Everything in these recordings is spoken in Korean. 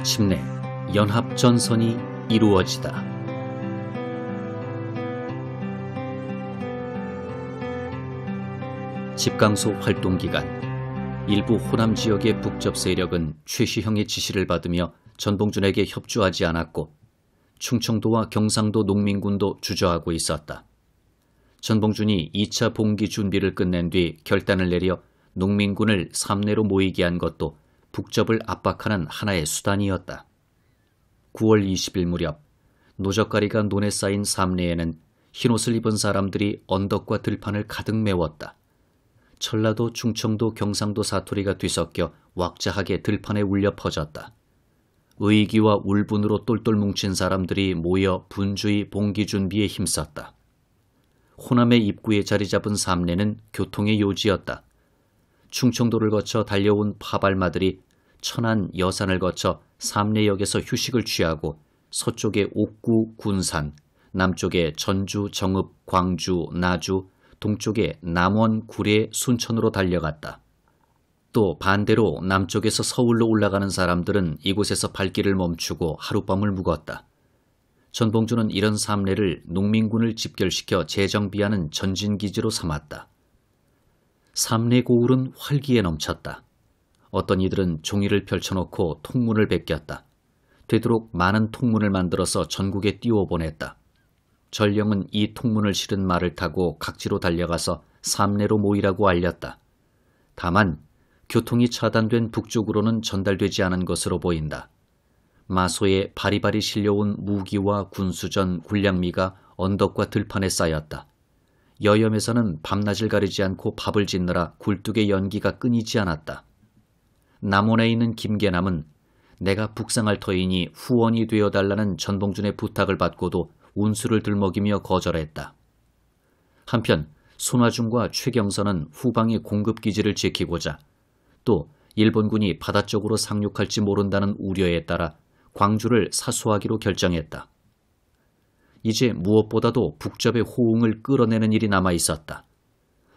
마침내 연합전선이 이루어지다. 집강소 활동 기간, 일부 호남 지역의 북접 세력은 최시형의 지시를 받으며 전봉준에게 협조하지 않았고 충청도와 경상도 농민군도 주저하고 있었다. 전봉준이 2차 봉기 준비를 끝낸 뒤 결단을 내려 농민군을 삼내로 모이게 한 것도 북접을 압박하는 하나의 수단이었다. 9월 20일 무렵 노젓가리가 논에 쌓인 삼내에는 흰옷을 입은 사람들이 언덕과 들판을 가득 메웠다. 전라도, 충청도, 경상도 사투리가 뒤섞여 왁자하게 들판에 울려 퍼졌다. 의기와 울분으로 똘똘 뭉친 사람들이 모여 분주히 봉기 준비에 힘썼다. 호남의 입구에 자리 잡은 삼내는 교통의 요지였다. 충청도를 거쳐 달려온 파발마들이 천안, 여산을 거쳐 삼내역에서 휴식을 취하고 서쪽의 옥구, 군산, 남쪽의 전주, 정읍, 광주, 나주, 동쪽의 남원, 구례, 순천으로 달려갔다. 또 반대로 남쪽에서 서울로 올라가는 사람들은 이곳에서 발길을 멈추고 하룻밤을 묵었다. 전봉준은 이런 삼내를 농민군을 집결시켜 재정비하는 전진기지로 삼았다. 삼내 고울은 활기에 넘쳤다. 어떤 이들은 종이를 펼쳐놓고 통문을 베꼈다. 되도록 많은 통문을 만들어서 전국에 띄워보냈다. 전령은 이 통문을 실은 말을 타고 각지로 달려가서 삼내로 모이라고 알렸다. 다만 교통이 차단된 북쪽으로는 전달되지 않은 것으로 보인다. 마소에 바리바리 실려온 무기와 군수전, 군량미가 언덕과 들판에 쌓였다. 여염에서는 밤낮을 가리지 않고 밥을 짓느라 굴뚝의 연기가 끊이지 않았다. 남원에 있는 김계남은 내가 북상할 터이니 후원이 되어달라는 전봉준의 부탁을 받고도 운수를 들먹이며 거절했다. 한편 손화중과 최경선은 후방의 공급기지를 지키고자 또 일본군이 바다 쪽으로 상륙할지 모른다는 우려에 따라 광주를 사수하기로 결정했다. 이제 무엇보다도 북접의 호응을 끌어내는 일이 남아 있었다.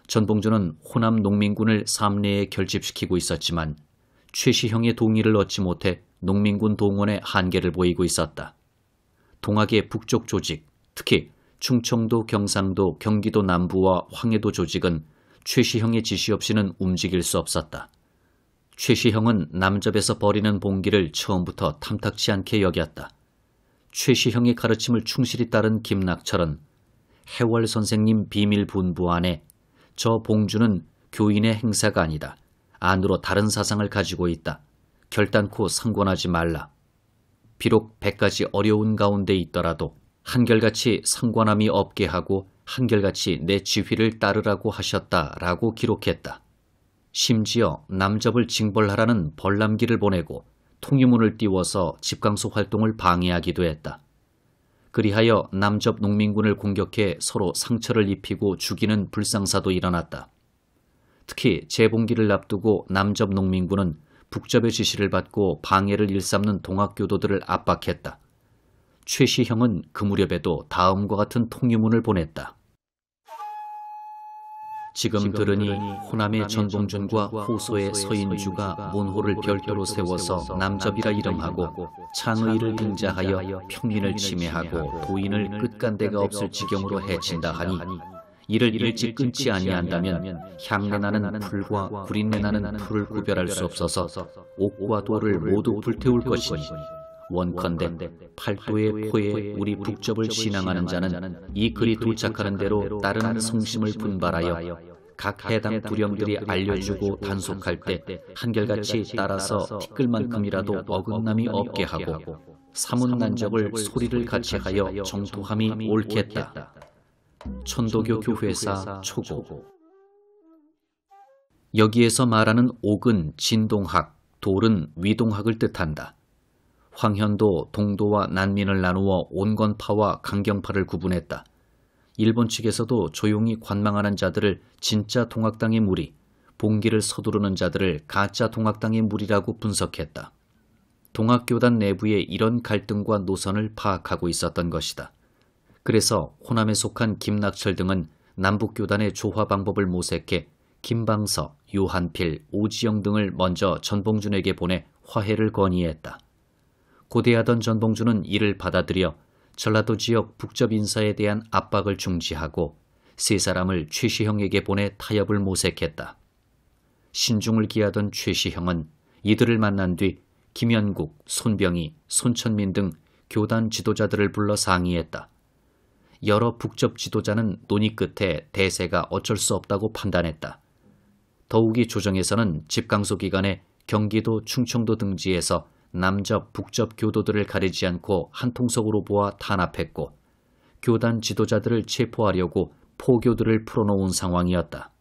전봉준은 호남 농민군을 삼내에 결집시키고 있었지만 최시형의 동의를 얻지 못해 농민군 동원에 한계를 보이고 있었다. 동학의 북쪽 조직, 특히 충청도, 경상도, 경기도 남부와 황해도 조직은 최시형의 지시 없이는 움직일 수 없었다. 최시형은 남접에서 벌이는 봉기를 처음부터 탐탁치 않게 여겼다. 최시형의 가르침을 충실히 따른 김낙철은 해월 선생님 비밀 분부 안에 저 봉주는 교인의 행사가 아니다. 안으로 다른 사상을 가지고 있다. 결단코 상관하지 말라. 비록 100가지 어려운 가운데 있더라도 한결같이 상관함이 없게 하고 한결같이 내 지휘를 따르라고 하셨다라고 기록했다. 심지어 남접을 징벌하라는 벌남기를 보내고 통유문을 띄워서 집강소 활동을 방해하기도 했다. 그리하여 남접 농민군을 공격해 서로 상처를 입히고 죽이는 불상사도 일어났다. 특히 재봉기를 앞두고 남접 농민군은 북접의 지시를 받고 방해를 일삼는 동학교도들을 압박했다. 최시형은 그 무렵에도 다음과 같은 통유문을 보냈다. 지금 들으니 호남의 전봉준과 호소의 서인주가 문호를 별도로 세워서 남접이라 이름하고 창의를 빙자하여 평민을 침해하고 도인을 끝간데가 없을 지경으로 해친다 하니 이를 일찍 끊지 아니한다면 향내나는 풀과 구린내나는 풀을 구별할 수 없어서 옥과 돌을 모두 불태울 것이니 원컨대 팔도의 포에 우리 북접을 신앙하는 자는 이 글이 도착하는 대로 다른 성심을 분발하여 각 해당 두령들이 알려주고 단속할 때 한결같이 따라서 티끌만큼이라도 어긋남이 없게 하고 사문난적을 소리를 같이 하여 정토함이 옳겠다. 천도교 교회사 초고. 여기에서 말하는 옥은 진동학, 돌은 위동학을 뜻한다. 황현도, 동도와 난민을 나누어 온건파와 강경파를 구분했다. 일본 측에서도 조용히 관망하는 자들을 진짜 동학당의 무리, 봉기를 서두르는 자들을 가짜 동학당의 무리라고 분석했다. 동학교단 내부의 이런 갈등과 노선을 파악하고 있었던 것이다. 그래서 호남에 속한 김낙철 등은 남북교단의 조화 방법을 모색해 김방석, 유한필, 오지영 등을 먼저 전봉준에게 보내 화해를 건의했다. 고대하던 전봉주는 이를 받아들여 전라도 지역 북접 인사에 대한 압박을 중지하고 세 사람을 최시형에게 보내 타협을 모색했다. 신중을 기하던 최시형은 이들을 만난 뒤 김연국, 손병희, 손천민 등 교단 지도자들을 불러 상의했다. 여러 북접 지도자는 논의 끝에 대세가 어쩔 수 없다고 판단했다. 더욱이 조정에서는 집강소 기간에 경기도, 충청도 등지에서 남접, 북접 교도들을 가리지 않고 한 통속으로 보아 탄압했고 교단 지도자들을 체포하려고 포교들을 풀어놓은 상황이었다.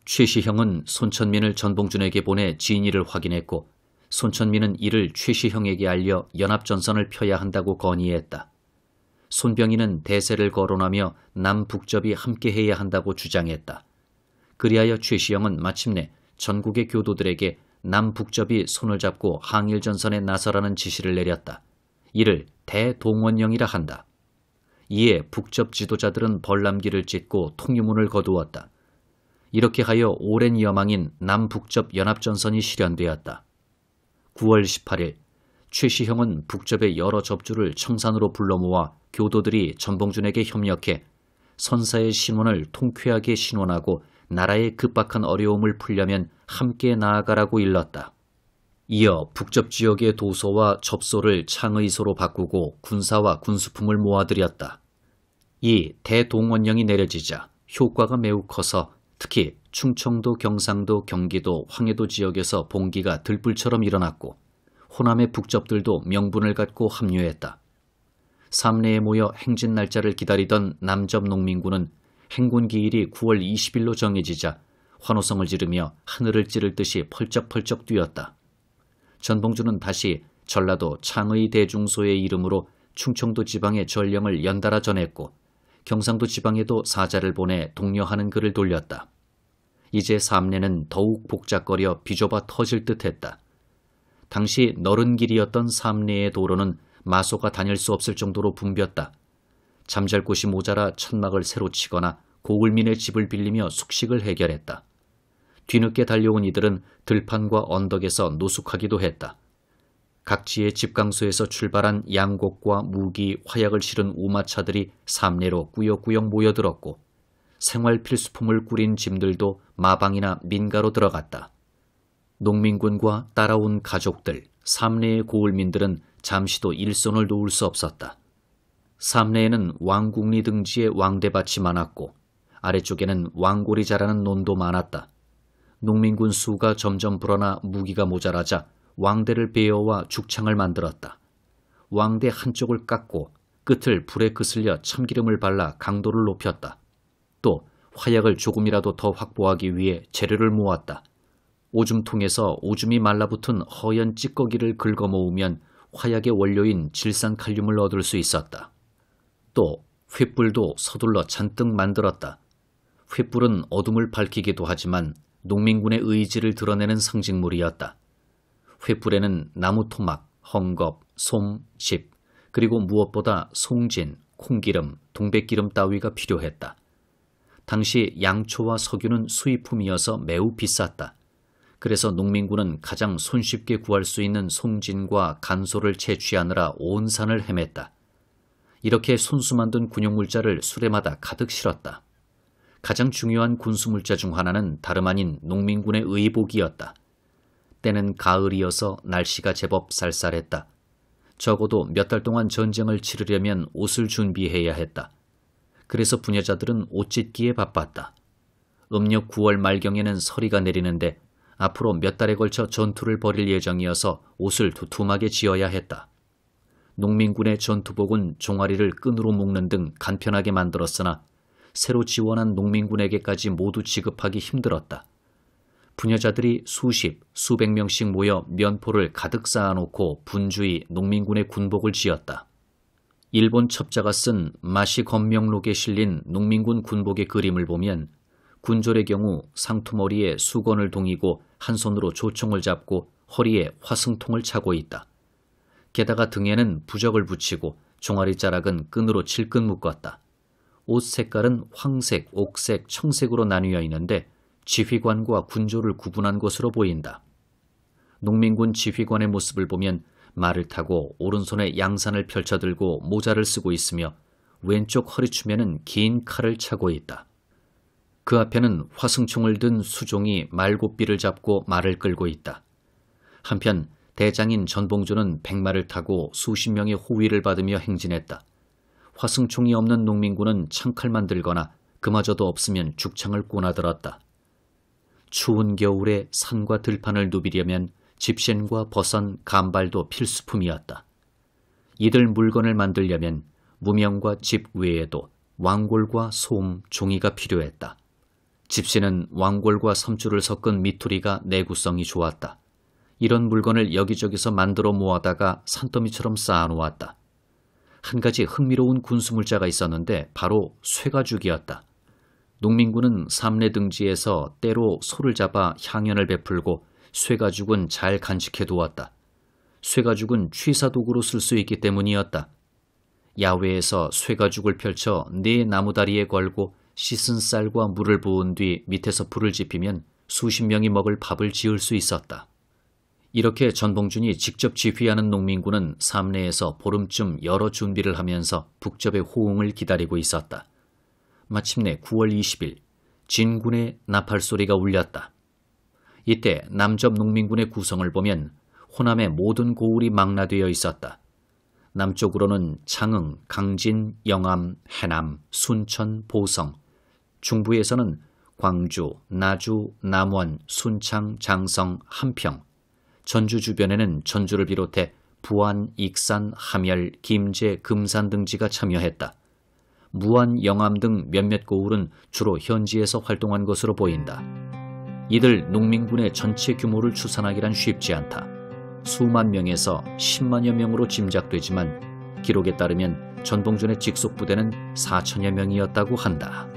최시형은 손천민을 전봉준에게 보내 진위를 확인했고 손천민은 이를 최시형에게 알려 연합전선을 펴야 한다고 건의했다. 손병희는 대세를 거론하며 남북접이 함께해야 한다고 주장했다. 그리하여 최시형은 마침내 전국의 교도들에게 남북접이 손을 잡고 항일전선에 나서라는 지시를 내렸다. 이를 대동원령이라 한다. 이에 북접 지도자들은 벌람기를 찢고 통유문을 거두었다. 이렇게 하여 오랜 여망인 남북접 연합전선이 실현되었다. 9월 18일 최시형은 북접의 여러 접주를 청산으로 불러 모아 교도들이 전봉준에게 협력해 선사의 신원을 통쾌하게 신원하고 나라의 급박한 어려움을 풀려면 함께 나아가라고 일렀다. 이어 북접 지역의 도소와 접소를 창의소로 바꾸고 군사와 군수품을 모아들였다. 이 대동원령이 내려지자 효과가 매우 커서 특히 충청도, 경상도, 경기도, 황해도 지역에서 봉기가 들불처럼 일어났고 호남의 북접들도 명분을 갖고 합류했다. 삼내에 모여 행진 날짜를 기다리던 남접 농민군은 행군 기일이 9월 20일로 정해지자 환호성을 지르며 하늘을 찌를 듯이 펄쩍펄쩍 뛰었다. 전봉준은 다시 전라도 창의 대중소의 이름으로 충청도 지방의 전령을 연달아 전했고 경상도 지방에도 사자를 보내 독려하는 글을 돌렸다. 이제 삼내는 더욱 복잡거려 비좁아 터질 듯했다. 당시 너른 길이었던 삼내의 도로는 마소가 다닐 수 없을 정도로 붐볐다. 잠잘 곳이 모자라 천막을 새로 치거나 고을민의 집을 빌리며 숙식을 해결했다. 뒤늦게 달려온 이들은 들판과 언덕에서 노숙하기도 했다. 각지의 집강소에서 출발한 양곡과 무기, 화약을 실은 우마차들이 삼내로 꾸역꾸역 모여들었고 생활 필수품을 꾸린 짐들도 마방이나 민가로 들어갔다. 농민군과 따라온 가족들, 삼내의 고을민들은 잠시도 일손을 놓을 수 없었다. 삼내에는 왕궁리 등지에 왕대밭이 많았고 아래쪽에는 왕골이 자라는 논도 많았다. 농민군 수가 점점 불어나 무기가 모자라자 왕대를 베어와 죽창을 만들었다. 왕대 한쪽을 깎고 끝을 불에 그슬려 참기름을 발라 강도를 높였다. 또 화약을 조금이라도 더 확보하기 위해 재료를 모았다. 오줌통에서 오줌이 말라붙은 허연 찌꺼기를 긁어 모으면 화약의 원료인 질산칼륨을 얻을 수 있었다. 또 횃불도 서둘러 잔뜩 만들었다. 횃불은 어둠을 밝히기도 하지만 농민군의 의지를 드러내는 상징물이었다. 횃불에는 나무 토막, 헝겊, 솜, 집, 그리고 무엇보다 송진, 콩기름, 동백기름 따위가 필요했다. 당시 양초와 석유는 수입품이어서 매우 비쌌다. 그래서 농민군은 가장 손쉽게 구할 수 있는 송진과 간소를 채취하느라 온 산을 헤맸다. 이렇게 손수 만든 군용물자를 수레마다 가득 실었다. 가장 중요한 군수물자 중 하나는 다름 아닌 농민군의 의복이었다. 때는 가을이어서 날씨가 제법 쌀쌀했다. 적어도 몇 달 동안 전쟁을 치르려면 옷을 준비해야 했다. 그래서 부녀자들은 옷 찢기에 바빴다. 음력 9월 말경에는 서리가 내리는데 앞으로 몇 달에 걸쳐 전투를 벌일 예정이어서 옷을 두툼하게 지어야 했다. 농민군의 전투복은 종아리를 끈으로 묶는 등 간편하게 만들었으나 새로 지원한 농민군에게까지 모두 지급하기 힘들었다. 부녀자들이 수십, 수백 명씩 모여 면포를 가득 쌓아놓고 분주히 농민군의 군복을 지었다. 일본 첩자가 쓴 마시검명록에 실린 농민군 군복의 그림을 보면 군졸의 경우 상투머리에 수건을 동이고 한 손으로 조총을 잡고 허리에 화승통을 차고 있다. 게다가 등에는 부적을 붙이고 종아리 자락은 끈으로 질끈 묶었다. 옷 색깔은 황색, 옥색, 청색으로 나뉘어 있는데 지휘관과 군졸을 구분한 것으로 보인다. 농민군 지휘관의 모습을 보면 말을 타고 오른손에 양산을 펼쳐들고 모자를 쓰고 있으며 왼쪽 허리춤에는 긴 칼을 차고 있다. 그 앞에는 화승총을 든 수종이 말고삐를 잡고 말을 끌고 있다. 한편 대장인 전봉주는 백마를 타고 수십 명의 호위를 받으며 행진했다. 화승총이 없는 농민군은 창칼만 들거나 그마저도 없으면 죽창을 꼬나들었다. 추운 겨울에 산과 들판을 누비려면 집신과 버선, 간발도 필수품이었다. 이들 물건을 만들려면 무명과 집 외에도 왕골과 솜, 종이가 필요했다. 집신은 왕골과 섬줄을 섞은 미투리가 내구성이 좋았다. 이런 물건을 여기저기서 만들어 모아다가 산더미처럼 쌓아놓았다. 한 가지 흥미로운 군수물자가 있었는데 바로 쇠가죽이었다. 농민군은 삼례 등지에서 때로 소를 잡아 향연을 베풀고 쇠가죽은 잘 간직해 두었다. 쇠가죽은 취사도구로 쓸 수 있기 때문이었다. 야외에서 쇠가죽을 펼쳐 네 나무다리에 걸고 씻은 쌀과 물을 부은 뒤 밑에서 불을 지피면 수십 명이 먹을 밥을 지을 수 있었다. 이렇게 전봉준이 직접 지휘하는 농민군은 삼례에서 보름쯤 여러 준비를 하면서 북접의 호응을 기다리고 있었다. 마침내 9월 20일 진군의 나팔소리가 울렸다. 이때 남접 농민군의 구성을 보면 호남의 모든 고을이 망라되어 있었다. 남쪽으로는 창흥, 강진, 영암, 해남, 순천, 보성, 중부에서는 광주, 나주, 남원, 순창, 장성, 함평, 전주 주변에는 전주를 비롯해 부안, 익산, 함열, 김제, 금산 등지가 참여했다. 무안, 영암 등 몇몇 고을은 주로 현지에서 활동한 것으로 보인다. 이들 농민군의 전체 규모를 추산하기란 쉽지 않다. 수만 명에서 10만여 명으로 짐작되지만 기록에 따르면 전봉준의 직속 부대는 4천여 명이었다고 한다.